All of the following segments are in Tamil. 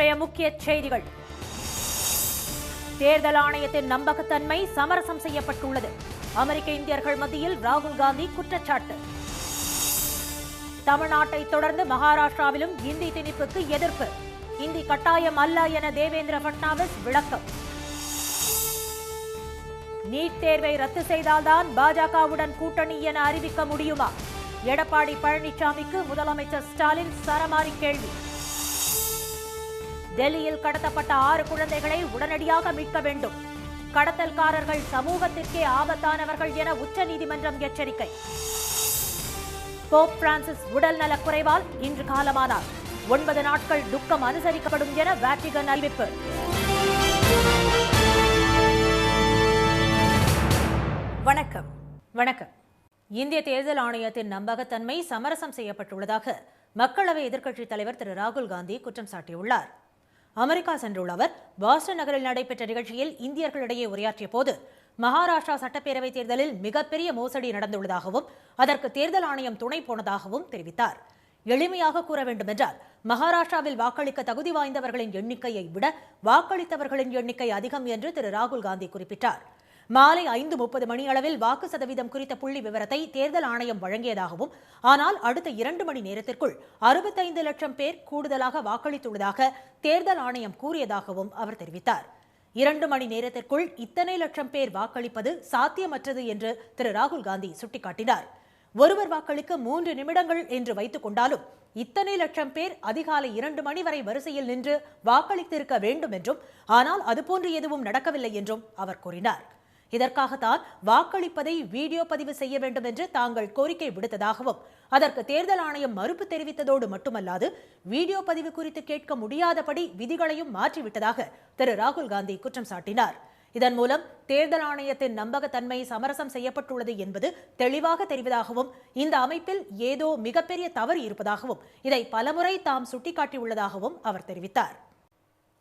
இன்றைய முக்கிய செய்திகள். தேர்தல் ஆணையத்தின் நம்பகத்தன்மை சமரசம் செய்யப்பட்டுள்ளது. அமெரிக்க இந்தியர்கள் மத்தியில் ராகுல் காந்தி குற்றச்சாட்டு. தமிழ்நாட்டை தொடர்ந்து மகாராஷ்டிராவிலும் இந்தி திணிப்புக்கு எதிர்ப்பு. இந்தி கட்டாயம் அல்ல என தேவேந்திர பட்னாவிஸ் விளக்கம். நீட் தேர்வை ரத்து செய்தால்தான் பாஜகவுடன் கூட்டணி என அறிவிக்க முடியுமா? எடப்பாடி பழனிசாமிக்கு முதலமைச்சர் ஸ்டாலின் சரமாரி கேள்வி. டெல்லியில் கடத்தப்பட்ட 6 குழந்தைகளை உடனடியாக மீட்க வேண்டும். கடத்தல்காரர்கள் சமூகத்திற்கே ஆபத்தானவர்கள் என உச்சநீதிமன்றம் எச்சரிக்கை. போப் பிரான்சிஸ் உடல் நலக்குறைவால் இன்று காலமானார். 9 நாட்கள் துக்கம் அனுசரிக்கப்படும் என வாட்டிகன் அறிவிப்பு. வணக்கம். இந்திய தேர்தல் ஆணையத்தின் நம்பகத்தன்மை சமரசம் செய்யப்பட்டுள்ளதாக மக்களவை எதிர்க்கட்சித் தலைவர் திரு ராகுல் காந்தி குற்றம் சாட்டியுள்ளார். அமெரிக்கா சென்றுள்ள அவர் பாஸ்டன் நகரில் நடைபெற்ற நிகழ்ச்சியில் இந்தியர்களிடையே உரையாற்றிய போது மகாராஷ்டிரா சட்டப்பேரவைத் தேர்தலில் மிகப்பெரிய மோசடி நடந்துள்ளதாகவும் அதற்கு தேர்தல் ஆணையம் துணை போனதாகவும் தெரிவித்தார். எளிமையாக கூற வேண்டுமென்றால் மகாராஷ்டிராவில் வாக்களிக்க தகுதி வாய்ந்தவர்களின் எண்ணிக்கையை விட வாக்களித்தவர்களின் எண்ணிக்கை அதிகம் என்று திரு ராகுல் காந்தி குறிப்பிட்டார். மாலை 5:30 மணியளவில் வாக்கு சதவீதம் குறித்த புள்ளி விவரத்தை தேர்தல் ஆணையம் வழங்கியதாகவும், ஆனால் அடுத்த 2 மணி நேரத்திற்குள் 65 லட்சம் பேர் கூடுதலாக வாக்களித்துள்ளதாக தேர்தல் ஆணையம் கூறியதாகவும் அவர் தெரிவித்தார். 2 மணி நேரத்திற்குள் இத்தனை லட்சம் பேர் வாக்களிப்பது சாத்தியமற்றது என்று திரு ராகுல் காந்தி சுட்டிக்காட்டினார். ஒருவர் வாக்களிக்க 3 நிமிடங்கள் என்று வைத்துக் கொண்டாலும் இத்தனை லட்சம் பேர் அதிகாலை 2 மணி வரை வரிசையில் நின்று வாக்களித்திருக்க வேண்டும் என்றும், ஆனால் அதுபோன்று எதுவும் நடக்கவில்லை என்றும் அவர் கூறினார். இதற்காகத்தான் வாக்களிப்பதை வீடியோ பதிவு செய்ய வேண்டும் என்று தாங்கள் கோரிக்கை விடுத்ததாகவும், அதற்கு தேர்தல் ஆணையம் மறுப்பு தெரிவித்ததோடு மட்டுமல்லாது வீடியோ பதிவு குறித்து கேட்க முடியாதபடி விதிகளையும் மாற்றிவிட்டதாக திரு ராகுல் காந்தி குற்றம் சாட்டினார். இதன் மூலம் தேர்தல் ஆணையத்தின் நம்பகத்தன்மை சமரசம் செய்யப்பட்டுள்ளது என்பது தெளிவாக தெரிவதாகவும், இந்த அமைப்பில் ஏதோ மிகப்பெரிய தவறு இருப்பதாகவும், இதை பலமுறை தாம் சுட்டிக்காட்டியுள்ளதாகவும் அவர் தெரிவித்தார்.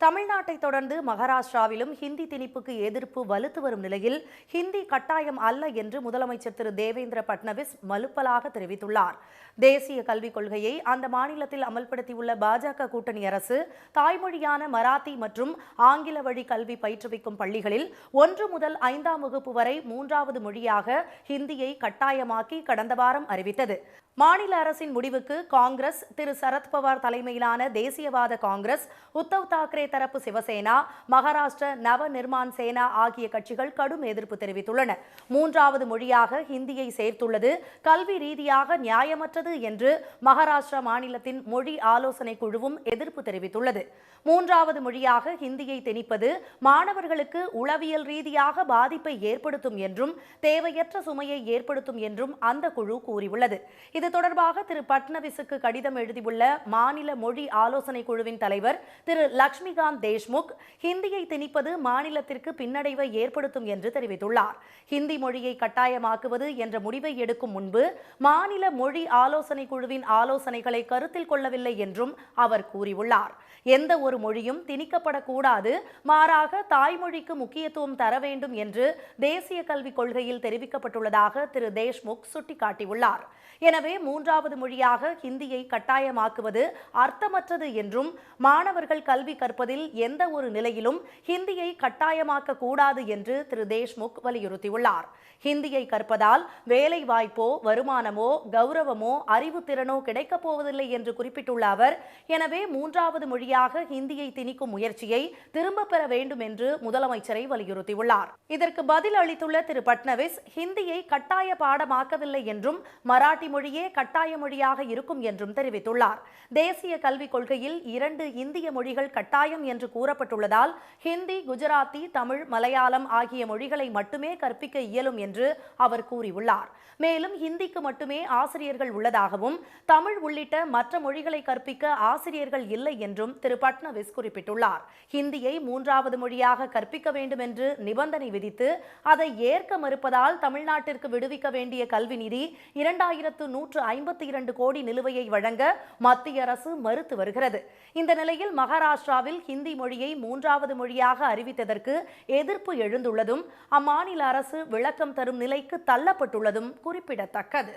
தமிழ்நாட்டை தொடர்ந்து மகாராஷ்டிராவிலும் ஹிந்தி திணிப்புக்கு எதிர்ப்பு வலுத்து வரும் நிலையில் ஹிந்தி கட்டாயம் அல்ல என்று முதலமைச்சர் திரு தேவேந்திர பட்னாவிஸ் மலுப்பலாக தெரிவித்துள்ளார். தேசிய கல்விக் கொள்கையை அந்த மாநிலத்தில் அமல்படுத்தியுள்ள பாஜக கூட்டணி அரசு தாய்மொழியான மராத்தி மற்றும் ஆங்கில வழி கல்வி பயிற்றுவிக்கும் பள்ளிகளில் 1 முதல் 5ஆம் வகுப்பு வரை 3வது மொழியாக ஹிந்தியை கட்டாயமாக்கி கடந்த வாரம் அறிவித்தது. மாநில அரசின் முடிவுக்கு காங்கிரஸ், திரு சரத்பவார் தலைமையிலான தேசியவாத காங்கிரஸ், உத்தவ் தாக்கரே தரப்பு சிவசேனா, மகாராஷ்டிர நவ நிர்மான் சேனா ஆகிய கட்சிகள் கடும் எதிர்ப்பு தெரிவித்துள்ளன. 3வது மொழியாக ஹிந்தியை சேர்த்துள்ளது கல்வி ரீதியாக நியாயமற்றது என்று மகாராஷ்டிரா மாநிலத்தின் மொழி ஆலோசனை குழுவும் எதிர்ப்பு தெரிவித்துள்ளது. 3வது மொழியாக ஹிந்தியை திணிப்பது மாணவர்களுக்கு உளவியல் ரீதியாக பாதிப்பை ஏற்படுத்தும் என்றும் தேவையற்ற சுமையை ஏற்படுத்தும் என்றும் அந்த குழு கூறியுள்ளது. இது தொடர்பாக திரு பட்னாவிஸுக்கு கடிதம் எழுதியுள்ள மாநில மொழி ஆலோசனை குழுவின் தலைவர் திரு லட்சுமிகாந்த் தேஷ்முக் ஹிந்தியை திணிப்பது மாநிலத்திற்கு பின்னடைவை ஏற்படுத்தும் என்று தெரிவித்துள்ளார். ஹிந்தி மொழியை கட்டாயமாக்குவது என்ற முடிவை எடுக்கும் முன்பு மாநில மொழி ஆலோசனை குழுவின் ஆலோசனைகளை கருத்தில் கொள்ளவில்லை என்றும் அவர் கூறியுள்ளார். எந்த ஒரு மொழியும் திணிக்கப்படக்கூடாது, மாறாக தாய்மொழிக்கு முக்கியத்துவம் தர வேண்டும் என்று தேசிய கல்விக் கொள்கையில் தெரிவிக்கப்பட்டுள்ளதாக திரு தேஷ்முக் சுட்டிக்காட்டியுள்ளார். எனவே 3வது மொழியாக ஹிந்தியை கட்டாயமாக்குவது அர்த்தமற்றது என்றும், மாணவர்கள் கல்வி கற்பதில் எந்த ஒரு நிலையிலும் ஹிந்தியை கட்டாயமாக்க கூடாது என்று திரு தேஷ்முக் வலியுறுத்தியுள்ளார். ஹிந்தியை கற்பதால் வேலை வாய்ப்போ, வருமானமோ, கௌரவமோ, அறிவுத்திறனோ கிடைக்கப் போவதில்லை என்று குறிப்பிட்டுள்ள அவர், எனவே 3வது மொழியாக ஹிந்தியை திணிக்கும் முயற்சியை திரும்ப பெற வேண்டும் என்று முதலமைச்சரை வலியுறுத்தியுள்ளார். இதற்கு பதில் அளித்துள்ள திரு பட்னாவிஸ், ஹிந்தியை கட்டாய பாடமாக்கவில்லை என்றும் மராட்டி மொழியே கட்டாய மொழியாக இருக்கும் என்றும் தெரிவித்துள்ளார். தேசிய கல்விக் கொள்கையில் 2 இந்திய மொழிகள் கட்டாயம் என்று கூறப்பட்டுள்ளதால் ஹிந்தி, குஜராத்தி, தமிழ், மலையாளம் ஆகிய மொழிகளை மட்டுமே கற்பிக்க இயலும் என்று அவர் கூறியுள்ளார். மேலும் ஹிந்திக்கு மட்டுமே ஆசிரியர்கள் உள்ளதாகவும், தமிழ் உள்ளிட்ட மற்ற மொழிகளை கற்பிக்க ஆசிரியர்கள் இல்லை என்றும் திரு பட்னாவிஸ் குறிப்பிட்டுள்ளார். ஹிந்தியை 3வது மொழியாக கற்பிக்க வேண்டும் என்று நிபந்தனை விதித்து அதை ஏற்க மறுப்பதால் தமிழ்நாட்டிற்கு விடுவிக்க வேண்டிய கல்வி நிதி 2152 கோடி நிலுவையை வழங்க மத்திய அரசு மறுத்து வருகிறது. இந்த நிலையில் மகாராஷ்டிராவில் ஹிந்தி மொழியை 3வது மொழியாக அறிவித்ததற்கு எதிர்ப்பு எழுந்துள்ளதும், அம்மாநில அரசு விளக்கம் தரும் நிலைக்கு தள்ளப்பட்டுள்ளதும் குறிப்பிடத்தக்கது.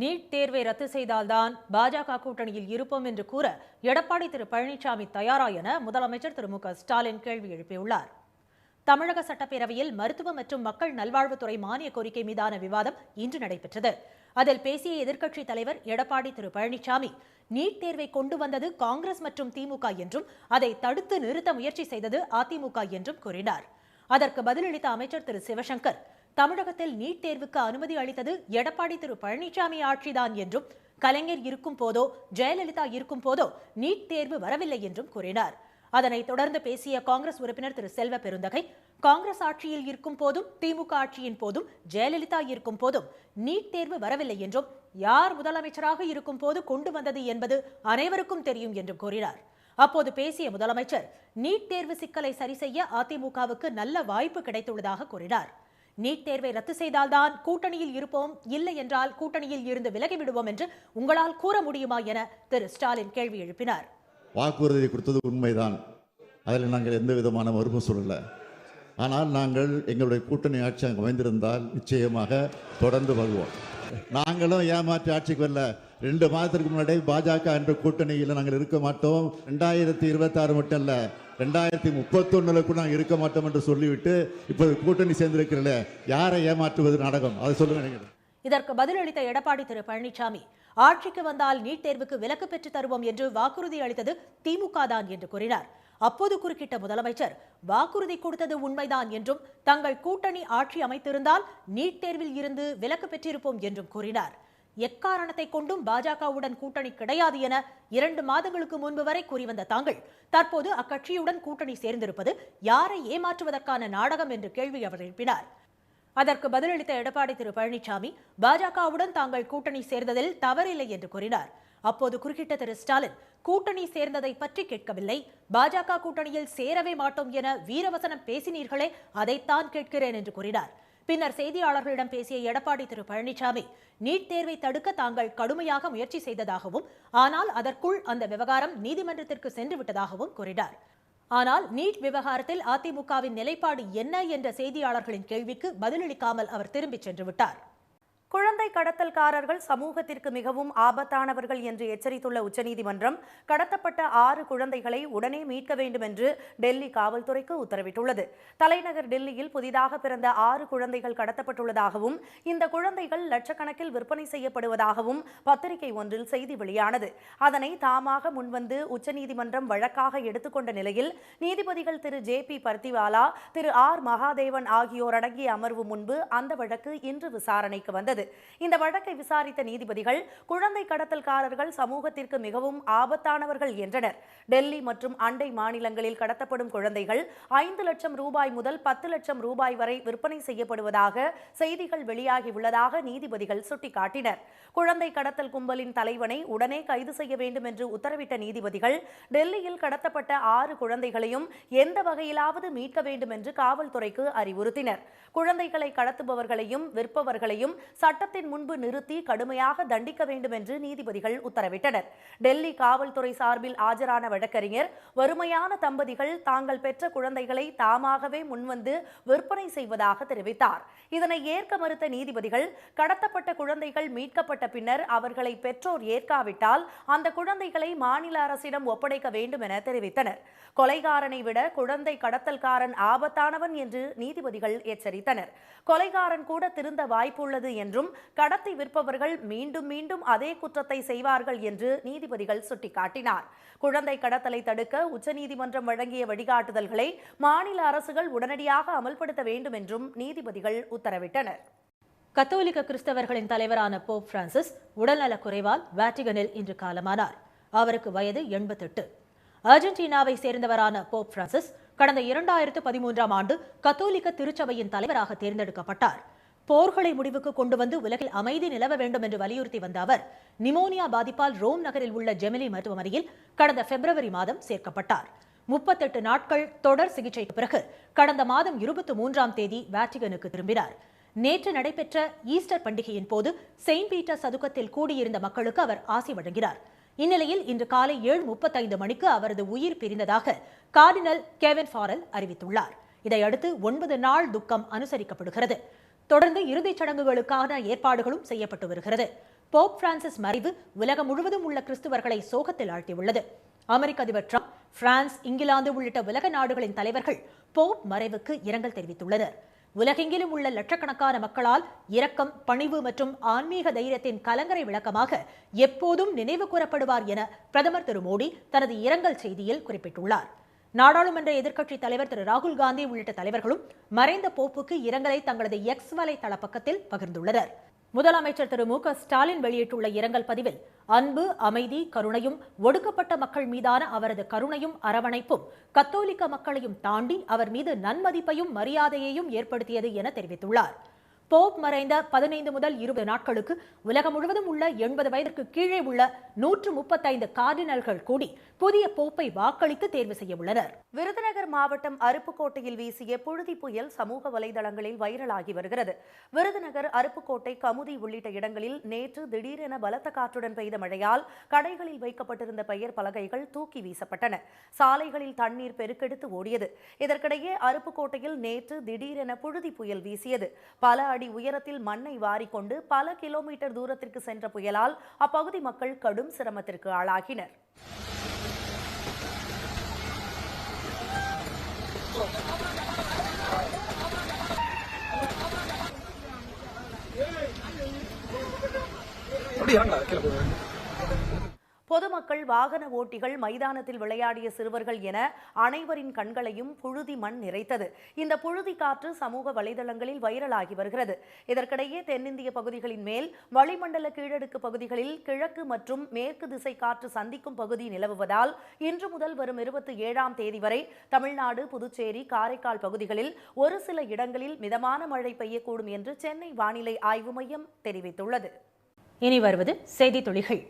நீட் தேர்வை ரத்து செய்தால்தான் பாஜக கூட்டணியில் இருப்போம் என்று கூற எடப்பாடி திரு பழனிசாமி தயாரா என முதலமைச்சர் திரு மு.க.ஸ்டாலின் கேள்வி எழுப்பியுள்ளார். தமிழக சட்டப்பேரவையில் மருத்துவ மற்றும் மக்கள் நல்வாழ்வுத்துறை மானிய கோரிக்கை மீதான விவாதம் இன்று நடைபெற்றது. அதில் பேசிய எதிர்க்கட்சித் தலைவர் எடப்பாடி திரு பழனிசாமி, நீட் தேர்வை கொண்டு வந்தது காங்கிரஸ் மற்றும் திமுக என்றும் அதை தடுத்து நிறுத்த முயற்சி செய்தது அதிமுக என்றும் கூறினார். அதற்கு பதிலளித்த அமைச்சர் திரு சிவசங்கர், தமிழகத்தில் நீட் தேர்வுக்கு அனுமதி அளித்தது எடப்பாடி திரு பழனிசாமி ஆட்சிதான் என்றும், கலைஞர் இருக்கும் போதோ ஜெயலலிதா இருக்கும் போதோ நீட் தேர்வு வரவில்லை என்றும் கூறினார். அதனைத் தொடர்ந்து பேசிய காங்கிரஸ் உறுப்பினர் திரு செல்வ பெருந்தகை, காங்கிரஸ் ஆட்சியில் இருக்கும் போதும் திமுக ஆட்சியின் போதும் ஜெயலலிதா இருக்கும் போதும் நீட் தேர்வு வரவில்லை என்றும், யார் முதலமைச்சராக இருக்கும் போது கொண்டு வந்தது என்பது அனைவருக்கும் தெரியும் என்றும் கூறினார். அப்போது பேசிய முதலமைச்சர், நீட் தேர்வு சிக்கலை சரி செய்ய அதிமுகவுக்கு நல்ல வாய்ப்பு கிடைத்துள்ளதாக கூறினார். நீட் தேர்வை ரத்து செய்தால்தான் கூட்டணியில் இருப்போம், இல்லை என்றால் கூட்டணியில் இருந்து விலகிவிடுவோம் என்று உங்களால் கூற முடியுமா என திரு ஸ்டாலின் கேள்வி எழுப்பினார். வாக்குறுதி கொடுத்தது உண்மைதான், அதில் நாங்கள் எந்த விதமான மறுப்பும் சொல்லலை. ஆனால் நாங்கள் எங்களுடைய கூட்டணி ஆட்சி அங்கே அமைந்திருந்தால் நிச்சயமாக தொடர்ந்து வருவோம். நாங்களும் ஏமாற்றி ஆட்சிக்கு வரல. 2 மாதத்திற்கு முன்னாடி பாஜக என்ற கூட்டணியில் நாங்கள் இருக்க மாட்டோம், 2026 மட்டும் இல்லை 2031 கூட நாங்கள் இருக்க மாட்டோம் என்று சொல்லிவிட்டு இப்போது கூட்டணி சேர்ந்திருக்கிறல, யாரை ஏமாற்றுவது நாடகம், அதை சொல்லுங்க. இதற்கு பதிலளித்த எடப்பாடி திரு பழனிசாமி, ஆட்சிக்கு வந்தால் நீட் தேர்வுக்கு விலக்கு பெற்று தருவோம் என்று வாக்குறுதி அளித்தது திமுக தான் என்று கூறினார். அப்போது குறுக்கிட்ட முதலமைச்சர், வாக்குறுதி கொடுத்தது உண்மைதான் என்றும், தங்கள் கூட்டணி ஆட்சி அமைத்திருந்தால் நீட் தேர்வில் இருந்து விலக்கு பெற்றிருப்போம் என்றும் கூறினார். எக்காரணத்தை கொண்டும் பாஜகவுடன் கூட்டணி கிடையாது என 2 மாதங்களுக்கு முன்பு வரை கூறி வந்த தாங்கள் தற்போது அக்கட்சியுடன் கூட்டணி சேர்ந்திருப்பது யாரை ஏமாற்றுவதற்கான நாடகம் என்று கேள்வி அவர் எழுப்பினார். அதற்கு பதிலளித்த எடப்பாடி திரு பழனிசாமி, பாஜகவுடன் தாங்கள் கூட்டணி சேர்ந்ததில் தவறில்லை என்று கூறினார். அப்போது குறுக்கிட்ட திரு ஸ்டாலின், கூட்டணி சேர்ந்ததை பற்றி கேட்கவில்லை, பாஜக கூட்டணியில் சேரவே மாட்டோம் என வீரவசனம் பேசினீர்களே, அதைத்தான் கேட்கிறேன் என்று கூறினார். பின்னர் செய்தியாளர்களிடம் பேசிய எடப்பாடி திரு பழனிசாமி, நீட் தேர்வை தடுக்க தாங்கள் கடுமையாக முயற்சி செய்ததாகவும், ஆனால் அதற்குள் அந்த விவகாரம் நீதிமன்றத்திற்கு சென்று விட்டதாகவும் கூறினார். ஆனால் நீட் விவகாரத்தில் அதிமுகவின் நிலைப்பாடு என்ன என்ற செய்தியாளர்களின் கேள்விக்கு பதிலளிக்காமல் அவர் திரும்பிச் சென்று விட்டார். குழந்தை கடத்தல்காரர்கள் சமூகத்திற்கு மிகவும் ஆபத்தானவர்கள் என்று எச்சரித்துள்ள உச்சநீதிமன்றம் கடத்தப்பட்ட 6 குழந்தைகளை உடனே மீட்க வேண்டும் என்று டெல்லி காவல்துறைக்கு உத்தரவிட்டுள்ளது. தலைநகர் டெல்லியில் புதிதாக பிறந்த 6 குழந்தைகள் கடத்தப்பட்டுள்ளதாகவும், இந்த குழந்தைகள் லட்சக்கணக்கில் விற்பனை செய்யப்படுவதாகவும் பத்திரிகை ஒன்றில் செய்தி வெளியானது. அதனை தாமாக முன்வந்து உச்சநீதிமன்றம் வழக்காக எடுத்துக்கொண்ட நிலையில் நீதிபதிகள் திரு ஜே.பி. பர்திவாலா, திரு ஆர். மகாதேவன் ஆகியோர் அடங்கிய அமர்வு முன்பு அந்த வழக்கு இன்று விசாரணைக்கு வந்தது. இந்த வழக்கை விசாரித்த நீதிபதிகள், குழந்தை கடத்தல்காரர்கள் சமூகத்திற்கு மிகவும் ஆபத்தானவர்கள் என்றனர். டெல்லி மற்றும் அண்டை மாநிலங்களில் கடத்தப்படும் குழந்தைகள் 5 லட்சம் ரூபாய் முதல் 10 லட்சம் ரூபாய் வரை விற்பனை செய்யப்படுவதாக செய்திகள் வெளியாகியுள்ளதாக நீதிபதிகள் சுட்டிக்காட்டினர். குழந்தை கடத்தல் கும்பலின் தலைவனை உடனே கைது செய்ய வேண்டும் என்று உத்தரவிட்ட நீதிபதிகள், டெல்லியில் கடத்தப்பட்ட 6 குழந்தைகளையும் எந்த வகையிலாவது மீட்க வேண்டும் என்று காவல்துறைக்கு அறிவுறுத்தினர். குழந்தைகளை கடத்துபவர்களையும் விற்பவர்களையும் சட்டத்தின் முன்பு நிறுத்தி கடுமையாக தண்டிக்க வேண்டும் என்று நீதிபதிகள் உத்தரவிட்டனர். டெல்லி காவல்துறை சார்பில் ஆஜரான வழக்கறிஞர், வறுமையான தம்பதிகள் தாங்கள் பெற்ற குழந்தைகளை தாமாகவே முன்வந்து விற்பனை செய்வதாக தெரிவித்தார். இதனை ஏற்க மறுத்த நீதிபதிகள், கடத்தப்பட்ட குழந்தைகள் மீட்கப்பட்ட பின்னர் அவர்களை பெற்றோர் ஏற்காவிட்டால் அந்த குழந்தைகளை மாநில அரசிடம் ஒப்படைக்க வேண்டும் என தெரிவித்தனர். கொலைகாரனை விட குழந்தை கடத்தல்காரன் ஆபத்தானவன் என்று நீதிபதிகள் எச்சரித்தனர். கொலைகாரன் கூட திருந்த வாய்ப்புள்ளது என்றும், கடத்தி விற்பவர்கள் மீண்டும் மீண்டும் அதே குற்றத்தை செய்வார்கள் என்று நீதிபதிகள் சுட்டிக்காட்டினார். குழந்தை கடத்தலை தடுக்க உச்சநீதிமன்றம் வழங்கிய வழிகாட்டுதல்களை மாநில அரசுகள் உடனடியாக அமல்படுத்த வேண்டும் என்றும் நீதிபதிகள் உத்தரவிட்டனர். கத்தோலிக்க கிறிஸ்தவர்களின் தலைவரான போப் பிரான்சிஸ் உடல்நலக் குறைவால் வாட்டிகனில் இன்று காலமானார். அவருக்கு வயது 88. அர்ஜென்டினாவை சேர்ந்தவரான போப் பிரான்சிஸ் கடந்த 2013ஆம் ஆண்டு கத்தோலிக்க திருச்சபையின் தலைவராக தேர்ந்தெடுக்கப்பட்டார். போர்களை முடிவுக்கு கொண்டு வந்து உலகில் அமைதி நிலவ வேண்டும் என்று வலியுறுத்தி வந்த அவர் நிமோனியா பாதிப்பால் ரோம் நகரில் உள்ள ஜெமிலி மருத்துவமனையில் கடந்த பிப்ரவரி மாதம் சேர்க்கப்பட்டார். 38 நாட்கள் தொடர் சிகிச்சைக்கு பிறகு கடந்த மாதம் 23ஆம் தேதி வாட்டிகனுக்கு திரும்பினார். நேற்று நடைபெற்ற ஈஸ்டர் பண்டிகையின் போது செயின்ட் பீட்டர் சதுக்கத்தில் கூடியிருந்த மக்களுக்கு அவர் ஆசி வழங்கினார். இந்நிலையில் இன்று காலை 7:35 மணிக்கு அவரது உயிர் பிரிந்ததாக கார்டினல் கெவின் ஃபாரெல் அறிவித்துள்ளார். இதையடுத்து 9 நாள் துக்கம் அனுசரிக்கப்படுகிறது. தொடர்ந்து இறுதிச் சடங்குகளுக்கான ஏற்பாடுகளும் செய்யப்பட்டு வருகிறது. போப் பிரான்சிஸ் மறைவு உலகம் முழுவதும் உள்ள கிறிஸ்துவர்களை சோகத்தில் ஆழ்த்தியுள்ளது. அமெரிக்க அதிபர் டிரம்ப், பிரான்ஸ், இங்கிலாந்து உள்ளிட்ட உலக நாடுகளின் தலைவர்கள் போப் மறைவுக்கு இரங்கல் தெரிவித்துள்ளனர். உலகெங்கிலும் உள்ள லட்சக்கணக்கான மக்களால் இரக்கம், பணிவு மற்றும் ஆன்மீக தைரியத்தின் கலங்கரை விளக்கமாக எப்போதும் நினைவு கூறப்படுவார் என பிரதமர் திரு மோடி தனது இரங்கல் செய்தியில் குறிப்பிட்டுள்ளார். நாடாளுமன்ற எதிர்க்கட்சித் தலைவர் திரு ராகுல் காந்தி உள்ளிட்ட தலைவர்களும் மறைந்த போப்புக்கு இரங்கலை தங்களது எக்ஸ் வலைதள பக்கத்தில் பகிர்ந்துள்ளனர். முதலமைச்சர் திரு மு க ஸ்டாலின் வெளியிட்டுள்ள இரங்கல் பதிவில், அன்பு, அமைதி, கருணையும் ஒடுக்கப்பட்ட மக்கள் மீதான அவரது கருணையும் அரவணைப்பும் கத்தோலிக்க மக்களையும் தாண்டி அவர் மீது நன்மதிப்பையும் மரியாதையையும் ஏற்படுத்தியது என தெரிவித்துள்ளார். போப் மறைந்த 15 முதல் 20 நாட்களுக்கு உலகம் முழுவதும் உள்ள 80 வயதிற்கு கீழே உள்ள 135 கார்டினல்கள் கூடி புதிய போப்பை வாக்களித்து தேர்வு செய்ய உள்ளனர். விருதுநகர் மாவட்டம் அருப்புக்கோட்டையில் வீசிய புழுதி புயல் சமூக வலைதளங்களில் வைரலாகி வருகிறது. விருதுநகர், அருப்புக்கோட்டை, கமுதி உள்ளிட்ட இடங்களில் நேற்று திடீரென பலத்த காற்றுடன் பெய்த மழையால் கடைகளில் வைக்கப்பட்டிருந்த பெயர் பலகைகள் தூக்கி வீசப்பட்டன. சாலைகளில் தண்ணீர் பெருக்கெடுத்து ஓடியது. இதற்கிடையே அருப்புக்கோட்டையில் நேற்று திடீரென புழுதி புயல் வீசியது. பல அடி உயரத்தில் மண்ணை வாரிக்கொண்டு பல கிலோமீட்டர் தூரத்திற்கு சென்ற புயலால் அப்பகுதி மக்கள் கடும் சிரமத்திற்கு ஆளாகினர். பொதுமக்கள், வாகன ஓட்டிகள், மைதானத்தில் விளையாடிய சிறுவர்கள் என அனைவரின் கண்களையும் புழுதி மண் நிறைத்தது. இந்த புழுதி காற்று சமூக வலைதளங்களில் வைரலாகி வருகிறது. இதற்கிடையே தென்னிந்திய பகுதிகளின் மேல் வளிமண்டல கீழடுக்கு பகுதிகளில் கிழக்கு மற்றும் மேற்கு திசை காற்று சந்திக்கும் பகுதி நிலவுவதால் இன்று முதல் வரும் 27ஆம் தேதி வரை தமிழ்நாடு, புதுச்சேரி, காரைக்கால் பகுதிகளில் ஒரு சில இடங்களில் மிதமான மழை பெய்யக்கூடும் என்று சென்னை வானிலை ஆய்வு மையம் தெரிவித்துள்ளது. இனி வருவது செய்தி துளிகள்.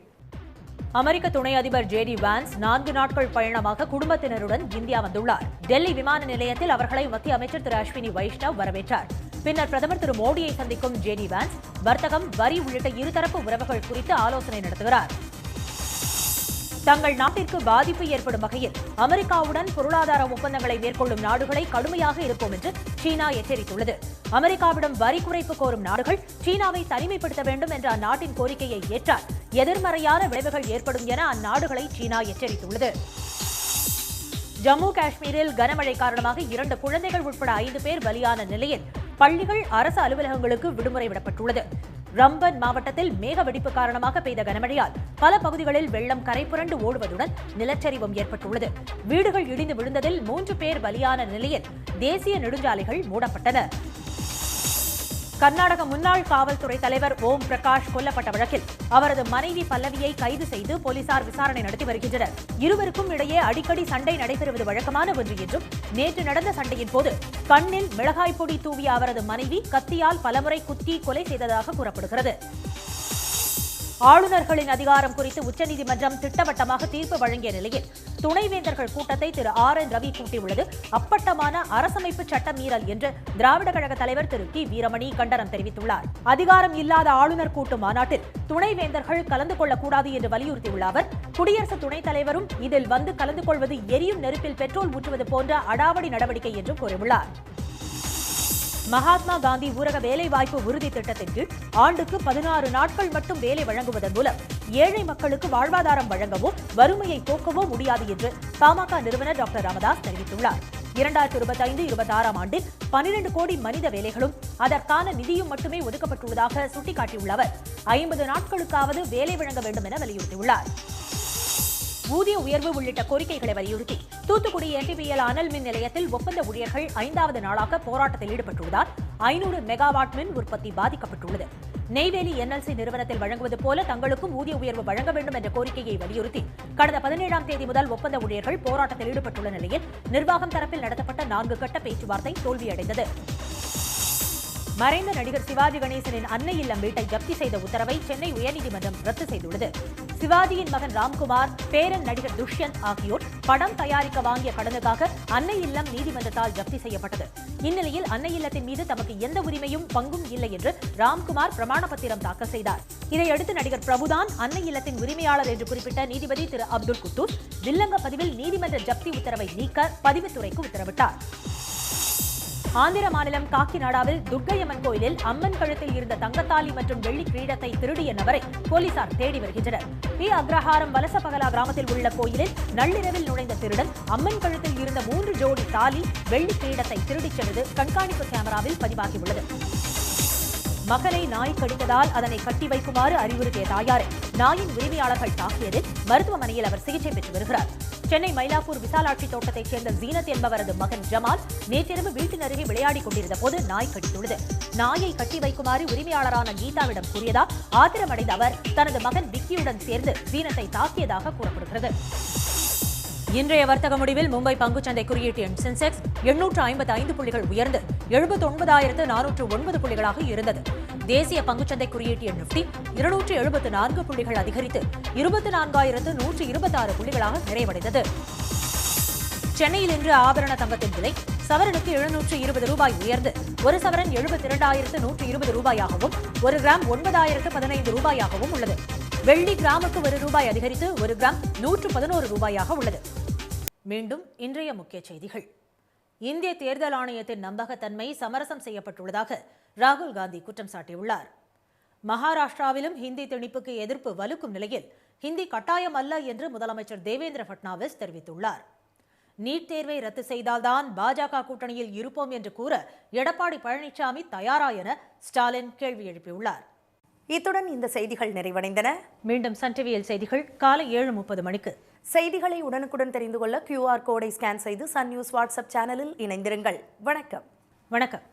அமெரிக்க துணை அதிபர் ஜே டி வான்ஸ் 4 நாட்கள் பயணமாக குடும்பத்தினருடன் இந்தியா வந்துள்ளார். டெல்லி விமான நிலையத்தில் அவர்களை மத்திய அமைச்சர் திரு அஸ்வினி வைஷ்ணவ் வரவேற்றார். பின்னர் பிரதமர் திரு மோடியை சந்திக்கும் ஜே டி வான்ஸ் வர்த்தகம், வரி உள்ளிட்ட இருதரப்பு உறவுகள் குறித்து ஆலோசனை நடத்துகிறார். தங்கள் நாட்டிற்கு பாதிப்பு ஏற்படும் வகையில் அமெரிக்காவுடன் பொருளாதார ஒப்பந்தங்களை மேற்கொள்ளும் நாடுகளை கடுமையாக இருப்போம் என்று சீனா எச்சரித்துள்ளது. அமெரிக்காவிடம் வரி குறைப்பு கோரும் நாடுகள் சீனாவை தனிமைப்படுத்த வேண்டும் என்ற அந்நாட்டின் கோரிக்கையை ஏற்றால் எதிர்மறையான விளைவுகள் ஏற்படும் என அந்நாடுகளை சீனா எச்சரித்துள்ளது. ஜம்மு காஷ்மீரில் கனமழை காரணமாக 2 குழந்தைகள் உட்பட 5 பேர் பலியான நிலையில் பள்ளிகள், அரசு அலுவலகங்களுக்கு விடுமுறை விடப்பட்டுள்ளது. ரம்பன் மாவட்டத்தில் மேக வெடிப்பு காரணமாக பெய்த கனமழையால் பல பகுதிகளில் வெள்ளம் கரை புரண்டு ஓடுவதுடன் நிலச்சரிவும் ஏற்பட்டுள்ளது. வீடுகள் இடிந்து விழுந்ததில் 3 பேர் பலியான நிலையில் தேசிய நெடுஞ்சாலைகள் மூடப்பட்டன. கர்நாடக முன்னாள் காவல்துறை தலைவர் ஓம் பிரகாஷ் கொல்லப்பட்ட வழக்கில் அவரது மனைவி பல்லவியை கைது செய்து போலீசார் விசாரணை நடத்தி வருகின்றனர். இருவருக்கும் இடையே அடிக்கடி சண்டை நடைபெறுவது வழக்கமான ஒன்று என்றும், நேற்று நடந்த சண்டையின் போது கண்ணில் மிளகாய் பொடி தூவிய அவரது மனைவி கத்தியால் பலமுறை குத்தி கொலை செய்ததாக கூறப்படுகிறது. ஆளுநர்களின் அதிகாரம் குறித்து உச்சநீதிமன்றம் திட்டவட்டமாக தீர்ப்பு வழங்கிய நிலையில் துணைவேந்தர்கள் கூட்டத்தை திரு RN ரவி கூட்டியுள்ளது அப்பட்டமான அரசமைப்பு சட்ட மீறல் என்று திராவிட கழக தலைவர் திரு டி வீரமணி கண்டனம் தெரிவித்துள்ளார். அதிகாரம் இல்லாத ஆளுநர் கூட்டும் மாநாட்டில் துணைவேந்தர்கள் கலந்து கொள்ளக்கூடாது என்று வலியுறுத்தியுள்ள அவர், குடியரசு துணைத் தலைவரும் இதில் வந்து கலந்து கொள்வது எரியும் நெருப்பில் பெட்ரோல் ஊற்றுவது போன்ற அடாவடி நடவடிக்கை என்றும் கூறியுள்ளார். மகாத்மா காந்தி ஊரக வேலைவாய்ப்பு உறுதி திட்டத்தின் கீழ் ஆண்டுக்கு 16 நாட்கள் மட்டும் வேலை வழங்குவதன் மூலம் ஏழை மக்களுக்கு வாழ்வாதாரம் வழங்கவோ வறுமையை போக்கவோ முடியாது என்று பாமக நிறுவனர் டாக்டர் ராமதாஸ் தெரிவித்துள்ளார். 2025-26ஆம் ஆண்டில் 12 கோடி மனித வேலைகளும் அதற்கான நிதியும் மட்டுமே ஒதுக்கப்பட்டுள்ளதாக சுட்டிக்காட்டியுள்ள அவர் 50 நாட்களுக்காவது வேலை வழங்க வேண்டும் என வலியுறுத்தியுள்ளார். ஊதிய உயர்வு உள்ளிட்ட கோரிக்கைகளை வலியுறுத்தி தூத்துக்குடி NTPL அனல் மின் நிலையத்தில் ஒப்பந்த ஊழியர்கள் 5வது நாளாக போராட்டத்தில் ஈடுபட்டுள்ளதால் 500 மெகாவாட் மின் உற்பத்தி பாதிக்கப்பட்டுள்ளது. நெய்வேலி NLC நிறுவனத்தில் வழங்குவது போல தங்களுக்கும் ஊதிய உயர்வு வழங்க வேண்டும் என்ற கோரிக்கையை வலியுறுத்தி கடந்த 17ஆம் தேதி முதல் ஒப்பந்த ஊழியர்கள் போராட்டத்தில் ஈடுபட்டுள்ள நிலையில் நிர்வாகம் தரப்பில் நடத்தப்பட்ட 4 கட்ட பேச்சுவார்த்தை தோல்வியடைந்தது. மறைந்த நடிகர் சிவாஜி கணேசனின் அன்னை இல்லம் வீட்டை ஜப்தி செய்த உத்தரவை சென்னை உயர்நீதிமன்றம் ரத்து செய்துள்ளது. சிவாஜியின் மகன் ராம்குமார், பேரன் நடிகர் துஷ்யந்த் ஆகியோர் படம் தயாரிக்க வாங்கிய கடனுக்காக அன்னை இல்லம் நீதிமன்றத்தால் ஜப்தி செய்யப்பட்டது. இந்நிலையில் அன்னை இல்லத்தின் மீது தமக்கு எந்த உரிமையும் பங்கும் இல்லை என்று ராம்குமார் பிரமாண பத்திரம் தாக்கல் செய்தார். இதையடுத்து நடிகர் பிரபுதான் அன்னை இல்லத்தின் உரிமையாளர் என்று குறிப்பிட்ட நீதிபதி திரு அப்துல் குத்தூஸ் வில்லங்க பதிவில் நீதிமன்ற ஜப்தி உத்தரவை நீக்க பதிவுத்துறைக்கு உத்தரவிட்டார். ஆந்திர மாநிலம் காக்கிநாடாவில் துர்க்கையம்மன் கோயிலில் அம்மன் கழுத்தில் இருந்த தங்கத்தாலி மற்றும் வெள்ளி கிரீடத்தை திருடிய நபரை போலீசார் தேடி வருகின்றனர். பி அக்ரஹாரம் வலசபகலா கிராமத்தில் உள்ள கோயிலில் நள்ளிரவில் நுழைந்த திருடன் அம்மன் கழுத்தில் இருந்த 3 ஜோடி தாலி வெள்ளி கிரீடத்தை திருடிச் சென்றது கண்காணிப்பு கேமராவில் பதிவாகியுள்ளது. மகனை நாய் கடித்ததால் அதனை கட்டி வைக்குமாறு அறிவுறுத்திய தாயாரை நாயின் உரிமையாளர்கள் தாக்கியதில் மருத்துவமனையில் அவர் சிகிச்சை பெற்று வருகிறார். சென்னை மயிலாப்பூர் விசாலாட்சி தோட்டத்தைச் சேர்ந்த ஜீனத் என்பவரது மகன் ஜமால் நேற்றிரவு வீட்டின் அருகே விளையாடிக் கொண்டிருந்த போது நாய் கடித்துள்ளது. நாயை கட்டி வைக்குமாறு உரிமையாளரான கீதாவிடம் கூறியதால் ஆத்திரமடைந்த அவர் தனது மகன் விக்கியுடன் சேர்ந்து ஜீனத்தை தாக்கியதாக கூறப்படுகிறது. இன்றைய வர்த்தக முடிவில் மும்பை பங்குச்சந்தை குறியீட்டு எண் சென்செக்ஸ் 855 புள்ளிகள் உயர்ந்து 79,409 புள்ளிகளாக இருந்தது. தேசிய பங்குச்சந்தை குறியீட்டு எண் நிஃப்டி 274 புள்ளிகள் அதிகரித்து 24,126 புள்ளிகளாக நிறைவடைந்தது. சென்னையில் இன்று ஆபரண தங்கத்தின் விலை சவரனுக்கு 720 ரூபாய் உயர்ந்து ஒரு சவரன் 72,120 ரூபாயாகவும் ஒரு கிராம் 9,015 ரூபாயாகவும் உள்ளது. வெள்ளி கிராமுக்கு 1 ரூபாய் அதிகரித்து 1 கிராம் 111 ரூபாயாக உள்ளது. மீண்டும் இன்றைய முக்கிய செய்திகள். இந்திய தேர்தல் ஆணையத்தின் நம்பகத்தன்மை சமரசம் செய்யப்பட்டுள்ளதாக ராகுல் காந்தி குற்றம் சாட்டியுள்ளார். மகாராஷ்டிராவிலும் ஹிந்தி திணிப்புக்கு எதிர்ப்பு வலுக்கும் நிலையில் ஹிந்தி கட்டாயம் அல்ல என்று முதலமைச்சர் தேவேந்திர பட்னாவிஸ் தெரிவித்துள்ளார். நீட் தேர்வை ரத்து செய்தால்தான் பாஜக கூட்டணியில் இருப்போம் என்று கூற எடப்பாடி பழனிசாமி தயாரா என ஸ்டாலின் கேள்வி எழுப்பியுள்ளார். இத்துடன் இந்த செய்திகள் நிறைவடைந்தன. மீண்டும் சன் டிவியில் செய்திகள் காலை 7:30 மணிக்கு. செய்திகளை உடனுக்குடன் தெரிந்து கொள்ள QR கோடை ஸ்கேன் செய்து சன் நியூஸ் வாட்ஸ்அப் சேனலில் இணைந்திருங்கள். வணக்கம். வணக்கம்.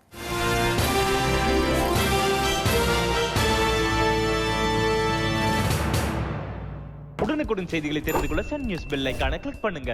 உடனுக்குடன் செய்திகளை தெரிந்து கொள்ள சன் நியூஸ் பெல் ஐகானை கிளிக் பண்ணுங்க.